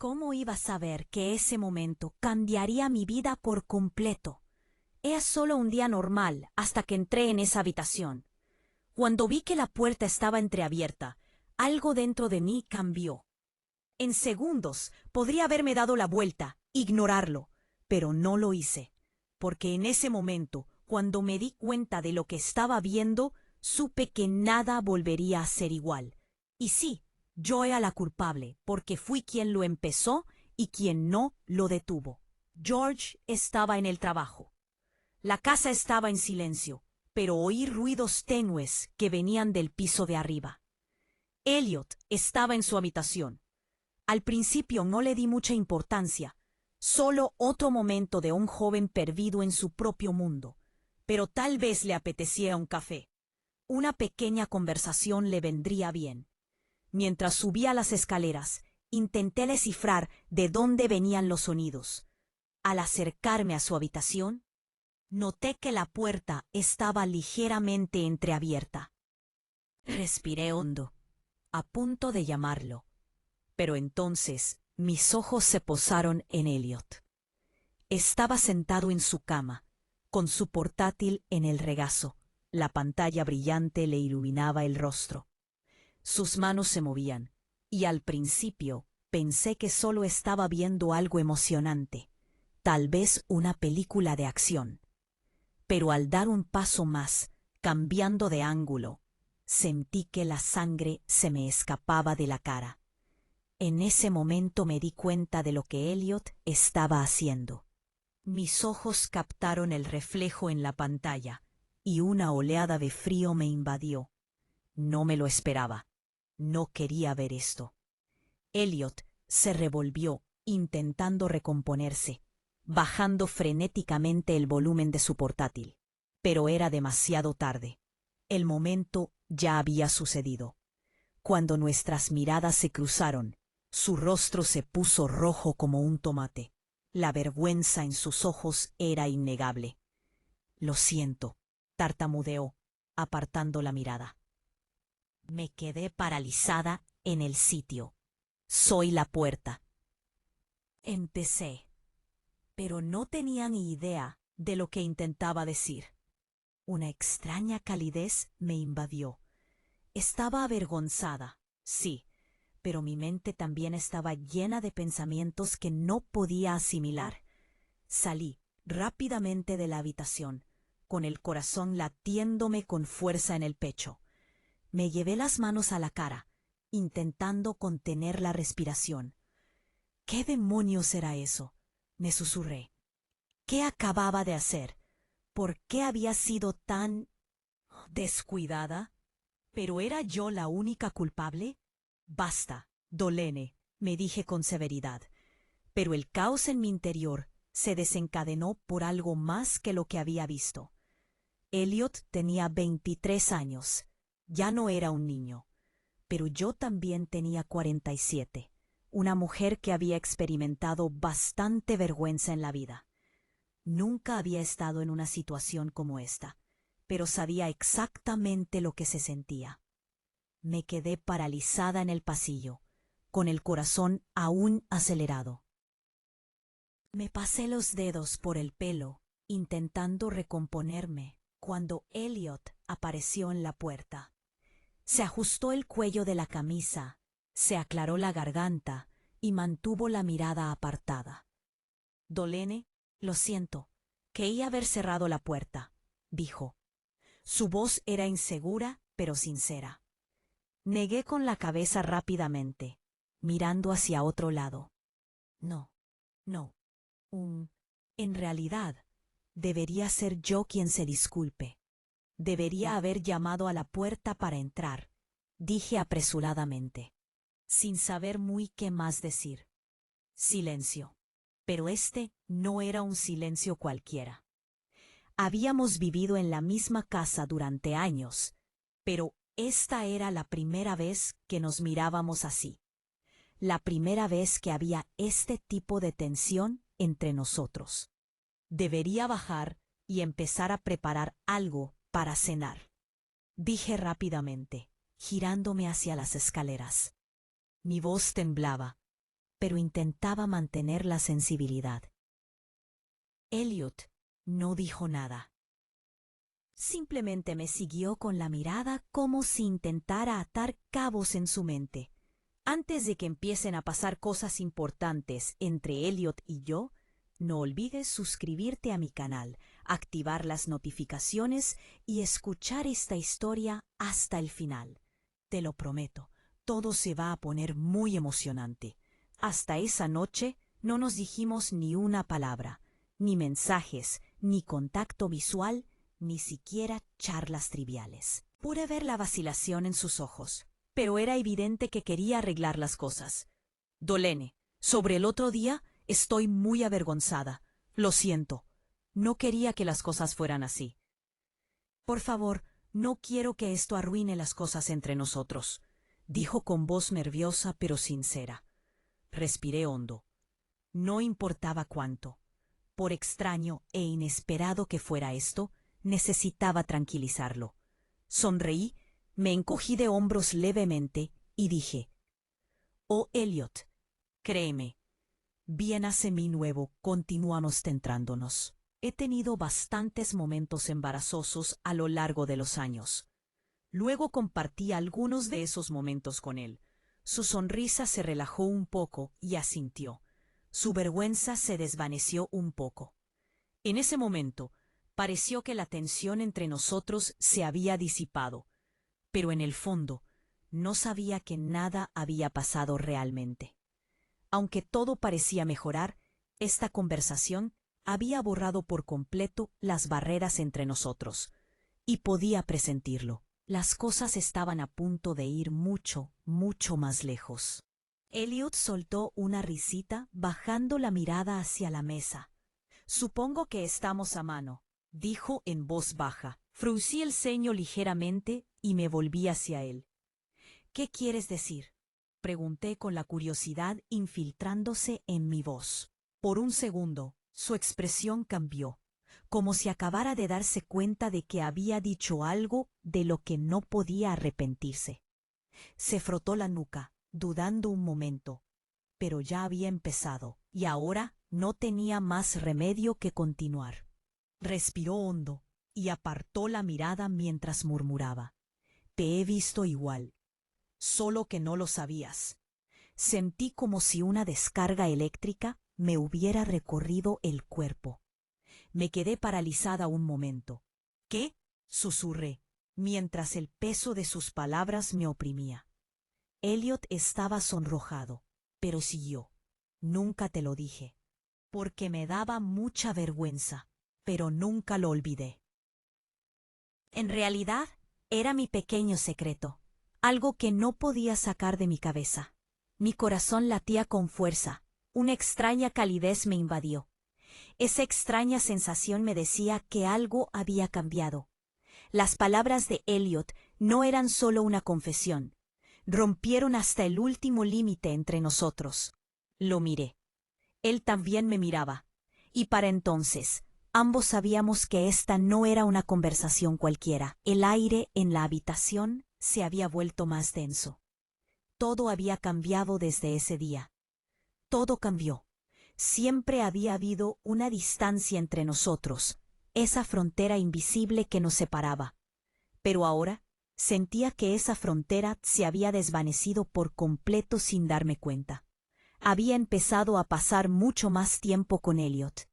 ¿Cómo iba a saber que ese momento cambiaría mi vida por completo? Era solo un día normal hasta que entré en esa habitación. Cuando vi que la puerta estaba entreabierta, algo dentro de mí cambió. En segundos podría haberme dado la vuelta, ignorarlo, pero no lo hice, porque en ese momento, cuando me di cuenta de lo que estaba viendo, supe que nada volvería a ser igual. Y sí, yo era la culpable, porque fui quien lo empezó y quien no lo detuvo. George estaba en el trabajo. La casa estaba en silencio, pero oí ruidos tenues que venían del piso de arriba. Elliot estaba en su habitación. Al principio no le di mucha importancia, solo otro momento de un joven perdido en su propio mundo, pero tal vez le apetecía un café. Una pequeña conversación le vendría bien. Mientras subía las escaleras, intenté descifrar de dónde venían los sonidos. Al acercarme a su habitación, noté que la puerta estaba ligeramente entreabierta. Respiré hondo, a punto de llamarlo, pero entonces mis ojos se posaron en Elliot. Estaba sentado en su cama, con su portátil en el regazo. La pantalla brillante le iluminaba el rostro. Sus manos se movían, y al principio pensé que solo estaba viendo algo emocionante, tal vez una película de acción. Pero al dar un paso más, cambiando de ángulo, sentí que la sangre se me escapaba de la cara. En ese momento me di cuenta de lo que Elliot estaba haciendo. Mis ojos captaron el reflejo en la pantalla, y una oleada de frío me invadió. No me lo esperaba. No quería ver esto. Elliot se revolvió, intentando recomponerse, bajando frenéticamente el volumen de su portátil. Pero era demasiado tarde. El momento ya había sucedido. Cuando nuestras miradas se cruzaron, su rostro se puso rojo como un tomate. La vergüenza en sus ojos era innegable. «Lo siento», tartamudeó, apartando la mirada. Me quedé paralizada en el sitio. «Soy la puerta». Empecé, pero no tenía ni idea de lo que intentaba decir. Una extraña calidez me invadió. Estaba avergonzada, sí, pero mi mente también estaba llena de pensamientos que no podía asimilar. Salí rápidamente de la habitación, con el corazón latiéndome con fuerza en el pecho. Me llevé las manos a la cara, intentando contener la respiración. ¿Qué demonios era eso?, me susurré. ¿Qué acababa de hacer? ¿Por qué había sido tan descuidada? ¿Pero era yo la única culpable? Basta, Dolene, me dije con severidad. Pero el caos en mi interior se desencadenó por algo más que lo que había visto. Elliot tenía 23 años. Ya no era un niño. Pero yo también tenía 47. Una mujer que había experimentado bastante vergüenza en la vida. Nunca había estado en una situación como esta, pero sabía exactamente lo que se sentía. Me quedé paralizada en el pasillo, con el corazón aún acelerado. Me pasé los dedos por el pelo, intentando recomponerme, cuando Elliot apareció en la puerta. Se ajustó el cuello de la camisa, se aclaró la garganta y mantuvo la mirada apartada. «Dolene, lo siento, creí haber cerrado la puerta», dijo. Su voz era insegura, pero sincera. Negué con la cabeza rápidamente, mirando hacia otro lado. No. En realidad, debería ser yo quien se disculpe. Debería haber llamado a la puerta para entrar, dije apresuradamente, sin saber muy qué más decir. Silencio. Pero este no era un silencio cualquiera. Habíamos vivido en la misma casa durante años, pero esta era la primera vez que nos mirábamos así. La primera vez que había este tipo de tensión entre nosotros. Debería bajar y empezar a preparar algo para cenar, dije rápidamente, girándome hacia las escaleras. Mi voz temblaba, pero intentaba mantener la sensibilidad. Elliot no dijo nada. Simplemente me siguió con la mirada como si intentara atar cabos en su mente. Antes de que empiecen a pasar cosas importantes entre Elliot y yo, no olvides suscribirte a mi canal, activar las notificaciones y escuchar esta historia hasta el final. Te lo prometo, todo se va a poner muy emocionante. Hasta esa noche no nos dijimos ni una palabra, ni mensajes, ni contacto visual, ni siquiera charlas triviales. Pude ver la vacilación en sus ojos, pero era evidente que quería arreglar las cosas. Dolene, sobre el otro día estoy muy avergonzada. Lo siento. No quería que las cosas fueran así. Por favor, no quiero que esto arruine las cosas entre nosotros, dijo con voz nerviosa pero sincera. Respiré hondo. No importaba cuánto. Por extraño e inesperado que fuera esto, necesitaba tranquilizarlo. Sonreí, me encogí de hombros levemente y dije: «Oh, Elliot, créeme, bien hace mi nuevo, continuamos tentándonos. He tenido bastantes momentos embarazosos a lo largo de los años». Luego compartí algunos de esos momentos con él. Su sonrisa se relajó un poco y asintió. Su vergüenza se desvaneció un poco. En ese momento, pareció que la tensión entre nosotros se había disipado, pero en el fondo, no sabía que nada había pasado realmente. Aunque todo parecía mejorar, esta conversación había borrado por completo las barreras entre nosotros, y podía presentirlo. Las cosas estaban a punto de ir mucho, mucho más lejos. Elliot soltó una risita bajando la mirada hacia la mesa. «Supongo que estamos a mano», dijo en voz baja. Fruncí el ceño ligeramente y me volví hacia él. «¿Qué quieres decir?», pregunté con la curiosidad infiltrándose en mi voz. Por un segundo, su expresión cambió, como si acabara de darse cuenta de que había dicho algo de lo que no podía arrepentirse. Se frotó la nuca, dudando un momento, pero ya había empezado, y ahora no tenía más remedio que continuar. Respiró hondo y apartó la mirada mientras murmuraba: «Te he visto igual, solo que no lo sabías». Sentí como si una descarga eléctrica me hubiera recorrido el cuerpo. Me quedé paralizada un momento. «¿Qué?», susurré, mientras el peso de sus palabras me oprimía. Elliot estaba sonrojado, pero siguió: «Nunca te lo dije, porque me daba mucha vergüenza, pero nunca lo olvidé». En realidad, era mi pequeño secreto, algo que no podía sacar de mi cabeza. Mi corazón latía con fuerza, una extraña calidez me invadió. Esa extraña sensación me decía que algo había cambiado. Las palabras de Elliot no eran solo una confesión, rompieron hasta el último límite entre nosotros. Lo miré. Él también me miraba, y para entonces, ambos sabíamos que esta no era una conversación cualquiera. El aire en la habitación se había vuelto más denso. Todo había cambiado desde ese día. Todo cambió. Siempre había habido una distancia entre nosotros, esa frontera invisible que nos separaba. Pero ahora sentía que esa frontera se había desvanecido por completo sin darme cuenta. Había empezado a pasar mucho más tiempo con Elliot.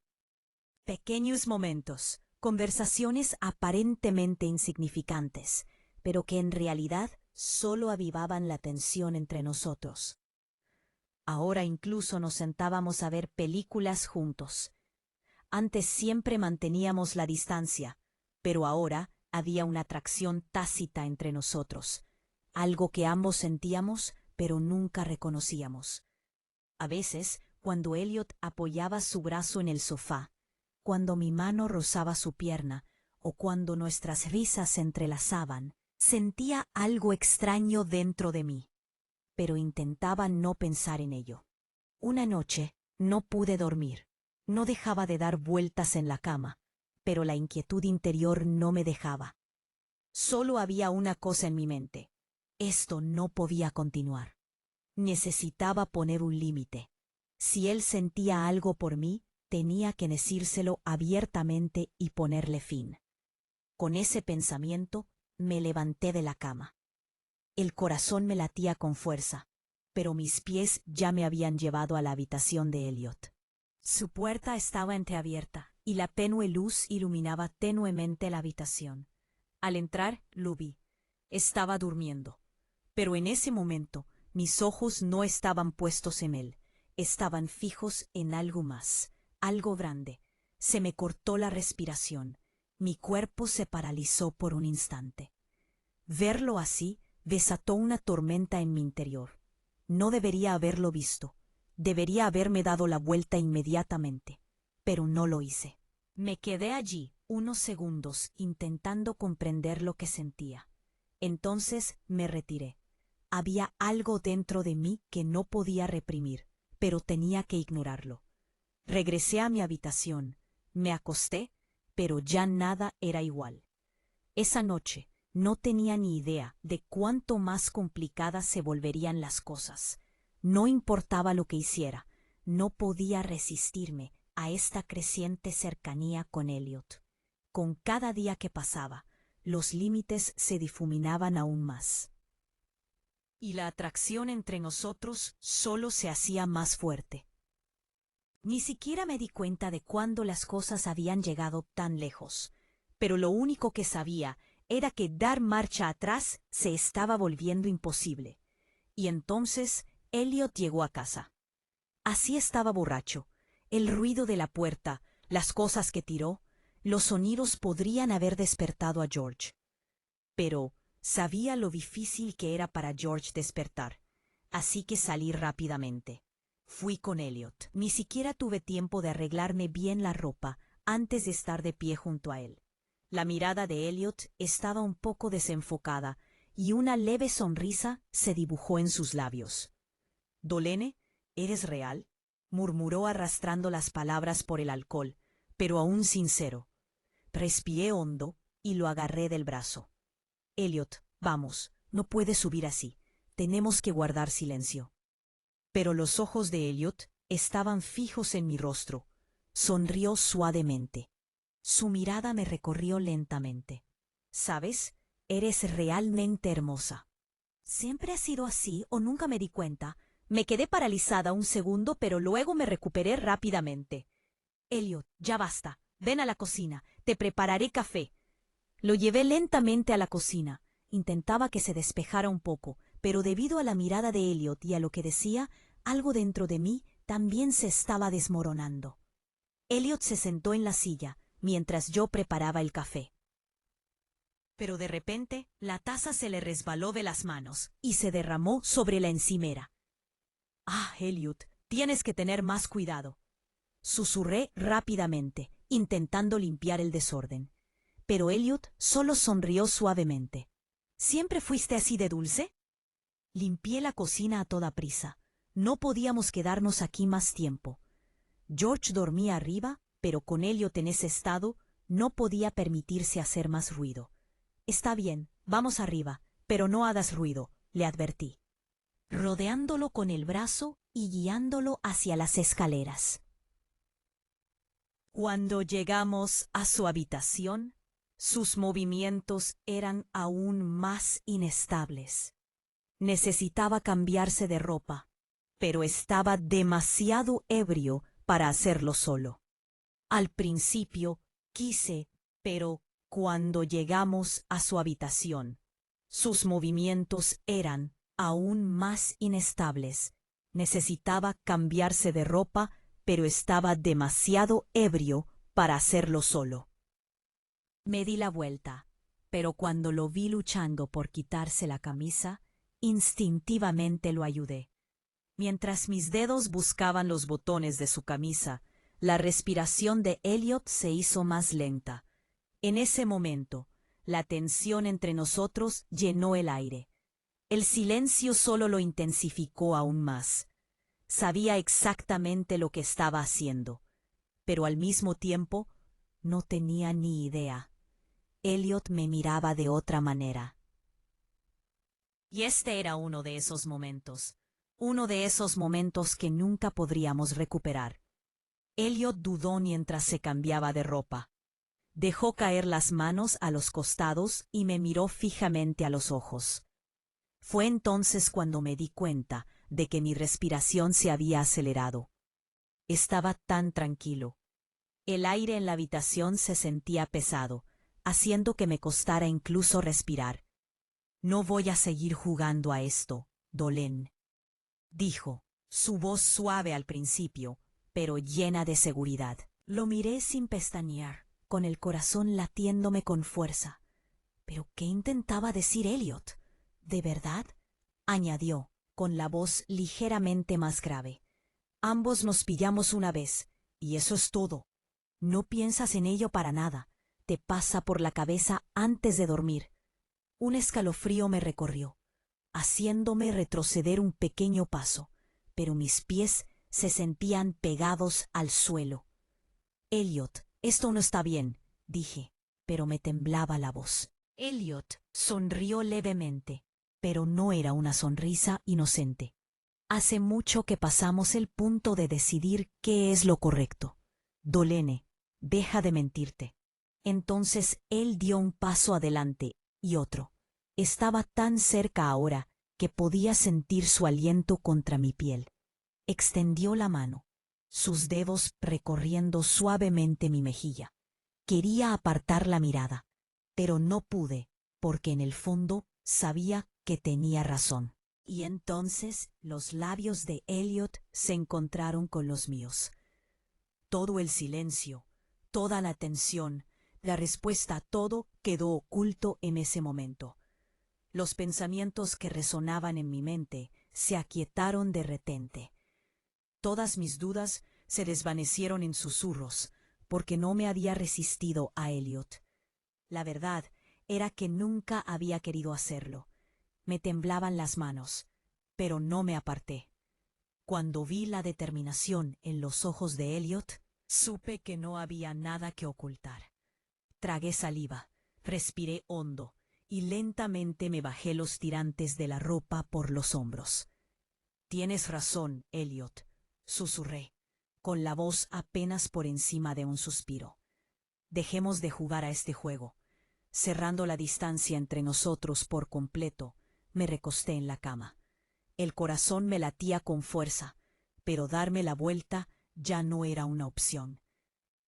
Pequeños momentos, conversaciones aparentemente insignificantes, pero que en realidad solo avivaban la tensión entre nosotros. Ahora incluso nos sentábamos a ver películas juntos. Antes siempre manteníamos la distancia, pero ahora había una atracción tácita entre nosotros, algo que ambos sentíamos pero nunca reconocíamos. A veces, cuando Elliot apoyaba su brazo en el sofá, cuando mi mano rozaba su pierna, o cuando nuestras risas se entrelazaban, sentía algo extraño dentro de mí, pero intentaba no pensar en ello. Una noche no pude dormir. No dejaba de dar vueltas en la cama, pero la inquietud interior no me dejaba. Solo había una cosa en mi mente: esto no podía continuar. Necesitaba poner un límite. Si él sentía algo por mí, tenía que decírselo abiertamente y ponerle fin. Con ese pensamiento, me levanté de la cama. El corazón me latía con fuerza, pero mis pies ya me habían llevado a la habitación de Elliot. Su puerta estaba entreabierta y la tenue luz iluminaba tenuemente la habitación. Al entrar, lo vi. Estaba durmiendo. Pero en ese momento, mis ojos no estaban puestos en él. Estaban fijos en algo más, algo grande. Se me cortó la respiración. Mi cuerpo se paralizó por un instante. Verlo así desató una tormenta en mi interior. No debería haberlo visto. Debería haberme dado la vuelta inmediatamente. Pero no lo hice. Me quedé allí unos segundos intentando comprender lo que sentía. Entonces me retiré. Había algo dentro de mí que no podía reprimir, pero tenía que ignorarlo. Regresé a mi habitación, me acosté, pero ya nada era igual. Esa noche no tenía ni idea de cuánto más complicadas se volverían las cosas. No importaba lo que hiciera, no podía resistirme a esta creciente cercanía con Elliot. Con cada día que pasaba, los límites se difuminaban aún más. Y la atracción entre nosotros solo se hacía más fuerte. Ni siquiera me di cuenta de cuándo las cosas habían llegado tan lejos, pero lo único que sabía era que dar marcha atrás se estaba volviendo imposible. Y entonces Elliot llegó a casa. Así estaba borracho. El ruido de la puerta, las cosas que tiró, los sonidos podrían haber despertado a George. Pero sabía lo difícil que era para George despertar, así que salí rápidamente. Fui con Elliot. Ni siquiera tuve tiempo de arreglarme bien la ropa antes de estar de pie junto a él. La mirada de Elliot estaba un poco desenfocada y una leve sonrisa se dibujó en sus labios. «Dolene, ¿eres real?», murmuró arrastrando las palabras por el alcohol, pero aún sincero. Respiré hondo y lo agarré del brazo. «Elliot, vamos, no puedes subir así. Tenemos que guardar silencio». Pero los ojos de Elliot estaban fijos en mi rostro. Sonrió suavemente. Su mirada me recorrió lentamente. «¿Sabes? Eres realmente hermosa». ¿Siempre ha sido así o nunca me di cuenta? Me quedé paralizada un segundo, pero luego me recuperé rápidamente. «Elliot, ya basta. Ven a la cocina. Te prepararé café». Lo llevé lentamente a la cocina. Intentaba que se despejara un poco, pero debido a la mirada de Elliot y a lo que decía, algo dentro de mí también se estaba desmoronando. Elliot se sentó en la silla, mientras yo preparaba el café. Pero de repente, la taza se le resbaló de las manos y se derramó sobre la encimera. «Ah, Elliot, tienes que tener más cuidado», susurré rápidamente, intentando limpiar el desorden. Pero Elliot solo sonrió suavemente. «¿Siempre fuiste así de dulce?». Limpié la cocina a toda prisa. No podíamos quedarnos aquí más tiempo. George dormía arriba, pero con Elliot en ese estado no podía permitirse hacer más ruido. «Está bien, vamos arriba, pero no hagas ruido», le advertí, rodeándolo con el brazo y guiándolo hacia las escaleras. Cuando llegamos a su habitación, sus movimientos eran aún más inestables. Necesitaba cambiarse de ropa, pero estaba demasiado ebrio para hacerlo solo. Al principio quise, pero cuando llegamos a su habitación, sus movimientos eran aún más inestables. Necesitaba cambiarse de ropa, pero estaba demasiado ebrio para hacerlo solo. Me di la vuelta, pero cuando lo vi luchando por quitarse la camisa, instintivamente lo ayudé. Mientras mis dedos buscaban los botones de su camisa, la respiración de Elliot se hizo más lenta. En ese momento, la tensión entre nosotros llenó el aire. El silencio solo lo intensificó aún más. Sabía exactamente lo que estaba haciendo, pero al mismo tiempo no tenía ni idea. Elliot me miraba de otra manera. Y este era uno de esos momentos. Uno de esos momentos que nunca podríamos recuperar. Elliot dudó mientras se cambiaba de ropa. Dejó caer las manos a los costados y me miró fijamente a los ojos. Fue entonces cuando me di cuenta de que mi respiración se había acelerado. Estaba tan tranquilo. El aire en la habitación se sentía pesado, haciendo que me costara incluso respirar. «No voy a seguir jugando a esto, Dolen», dijo, su voz suave al principio, pero llena de seguridad. Lo miré sin pestañear, con el corazón latiéndome con fuerza. ¿Pero qué intentaba decir Elliot? ¿De verdad?, añadió, con la voz ligeramente más grave. Ambos nos pillamos una vez, y eso es todo. No piensas en ello para nada. Te pasa por la cabeza antes de dormir. Un escalofrío me recorrió, haciéndome retroceder un pequeño paso, pero mis pies se sentían pegados al suelo. Elliot, esto no está bien, dije, pero me temblaba la voz. Elliot sonrió levemente, pero no era una sonrisa inocente. Hace mucho que pasamos el punto de decidir qué es lo correcto. Dolene, deja de mentirte. Entonces él dio un paso adelante y otro. Estaba tan cerca ahora que podía sentir su aliento contra mi piel. Extendió la mano, sus dedos recorriendo suavemente mi mejilla. Quería apartar la mirada, pero no pude, porque en el fondo sabía que tenía razón. Y entonces los labios de Elliot se encontraron con los míos. Todo el silencio, toda la tensión, la respuesta a todo quedó oculto en ese momento. Los pensamientos que resonaban en mi mente se aquietaron de repente. Todas mis dudas se desvanecieron en susurros, porque no me había resistido a Elliot. La verdad era que nunca había querido hacerlo. Me temblaban las manos, pero no me aparté. Cuando vi la determinación en los ojos de Elliot, supe que no había nada que ocultar. Tragué saliva, respiré hondo y lentamente me bajé los tirantes de la ropa por los hombros. «Tienes razón, Elliot», susurré, con la voz apenas por encima de un suspiro. «Dejemos de jugar a este juego». Cerrando la distancia entre nosotros por completo, me recosté en la cama. El corazón me latía con fuerza, pero darme la vuelta ya no era una opción.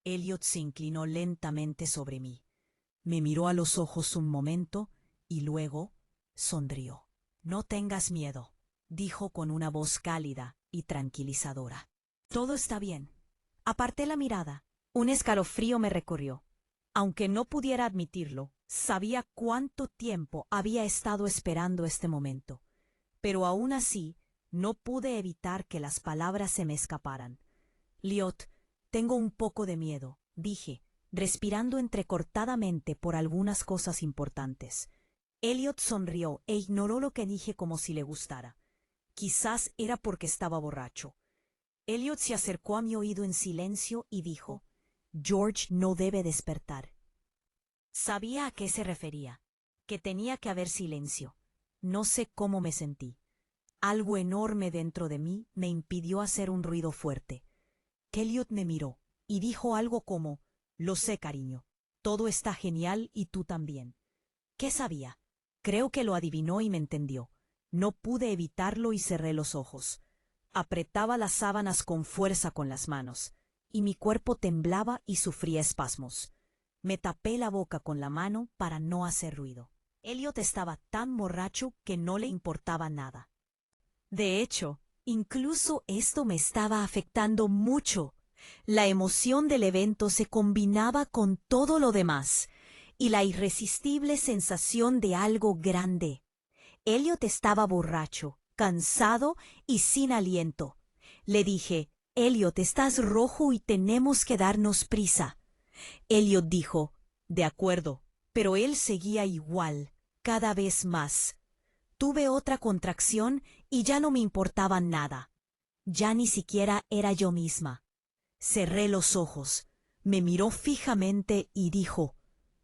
Elliot se inclinó lentamente sobre mí. Me miró a los ojos un momento y luego sonrió. «No tengas miedo», dijo con una voz cálida y tranquilizadora. «Todo está bien». Aparté la mirada. Un escalofrío me recorrió. Aunque no pudiera admitirlo, sabía cuánto tiempo había estado esperando este momento. Pero aún así, no pude evitar que las palabras se me escaparan. «Liot, tengo un poco de miedo», dije, respirando entrecortadamente por algunas cosas importantes. Elliot sonrió e ignoró lo que dije como si le gustara. Quizás era porque estaba borracho. Elliot se acercó a mi oído en silencio y dijo: «George no debe despertar». Sabía a qué se refería, que tenía que haber silencio. No sé cómo me sentí. Algo enorme dentro de mí me impidió hacer un ruido fuerte. Elliot me miró y dijo algo como: «Lo sé, cariño. Todo está genial y tú también». ¿Qué sabía? Creo que lo adivinó y me entendió. No pude evitarlo y cerré los ojos. Apretaba las sábanas con fuerza con las manos, y mi cuerpo temblaba y sufría espasmos. Me tapé la boca con la mano para no hacer ruido. Elliot estaba tan borracho que no le importaba nada. De hecho, incluso esto me estaba afectando mucho. La emoción del evento se combinaba con todo lo demás, y la irresistible sensación de algo grande. Elliot estaba borracho, cansado y sin aliento. Le dije: «Elliot, estás rojo y tenemos que darnos prisa». Elliot dijo: «De acuerdo», pero él seguía igual, cada vez más. Tuve otra contracción y ya no me importaba nada. Ya ni siquiera era yo misma. Cerré los ojos, me miró fijamente y dijo: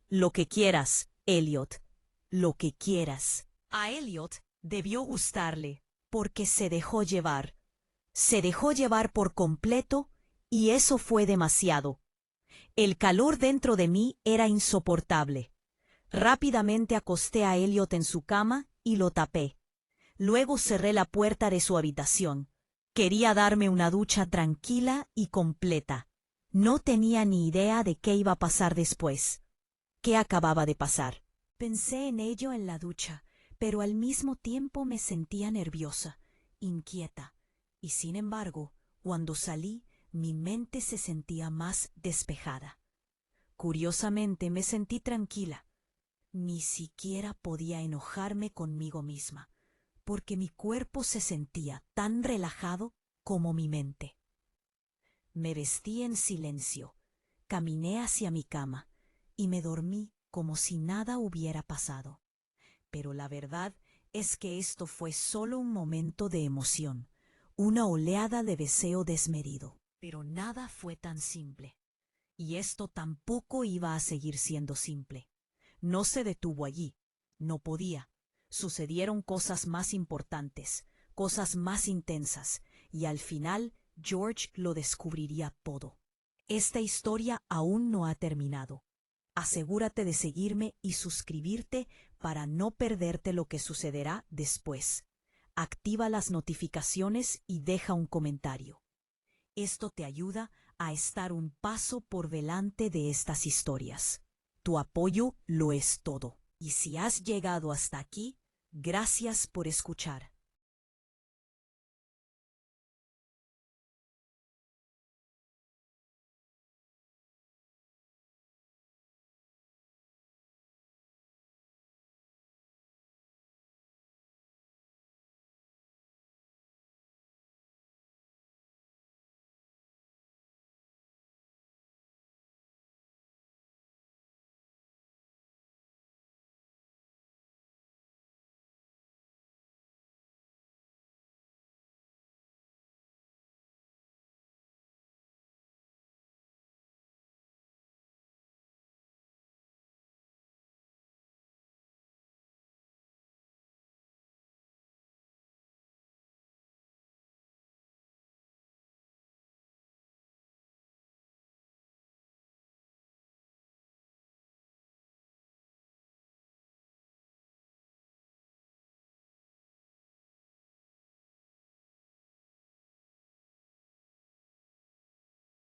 «Lo que quieras, Elliot, lo que quieras». A Elliot debió gustarle, porque se dejó llevar. Se dejó llevar por completo y eso fue demasiado. El calor dentro de mí era insoportable. Rápidamente acosté a Elliot en su cama y lo tapé. Luego cerré la puerta de su habitación. Quería darme una ducha tranquila y completa. No tenía ni idea de qué iba a pasar después. ¿Qué acababa de pasar? Pensé en ello en la ducha, pero al mismo tiempo me sentía nerviosa, inquieta, y sin embargo, cuando salí, mi mente se sentía más despejada. Curiosamente me sentí tranquila. Ni siquiera podía enojarme conmigo misma, porque mi cuerpo se sentía tan relajado como mi mente. Me vestí en silencio, caminé hacia mi cama y me dormí como si nada hubiera pasado. Pero la verdad es que esto fue solo un momento de emoción, una oleada de deseo desmedido. Pero nada fue tan simple. Y esto tampoco iba a seguir siendo simple. No se detuvo allí. No podía. Sucedieron cosas más importantes, cosas más intensas, y al final George lo descubriría todo. Esta historia aún no ha terminado. Asegúrate de seguirme y suscribirte para no perderte lo que sucederá después. Activa las notificaciones y deja un comentario. Esto te ayuda a estar un paso por delante de estas historias. Tu apoyo lo es todo. Y si has llegado hasta aquí, gracias por escuchar.